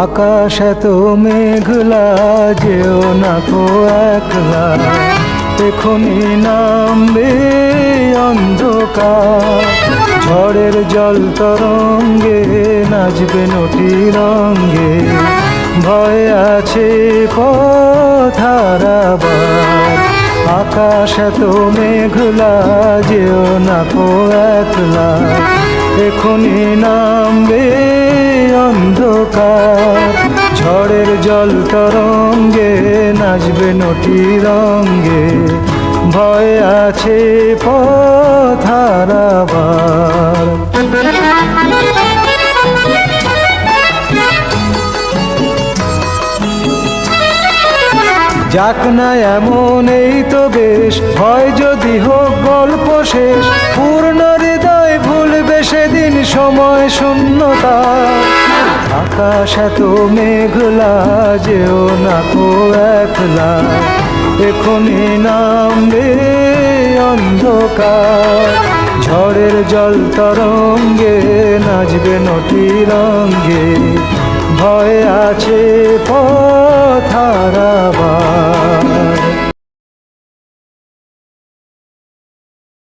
আকাশ এত মেঘলা, যেও না কো একলা, এখনি নামবে অন্ধকার। ঝড়ের জল তরঙ্গে নাচবে নটি রঙ্গে, ভয় আছে পথ হারাবার। আকাশ এত মেঘলা, যেও না কো একলা, এখনি নামবে অন্ধকার। ঝড়ের জল তরঙ্গে নাচবে নটি রঙ্গে, ভয় আছে পথ হারাবার। যাক না এমন এই তো বেশ, হয় যদি হোক গল্প শেষ। পূর্ণ হৃদয় ভুলবে সেদিন সময় শূন্যতা। আকাশ এত মেঘলা, যেও না কো একলা, এখনি নামবে অন্ধকার। ঝড়ের জল তরঙ্গে নাচবে নটি রঙ্গে, ভয় আছে পথ হারা।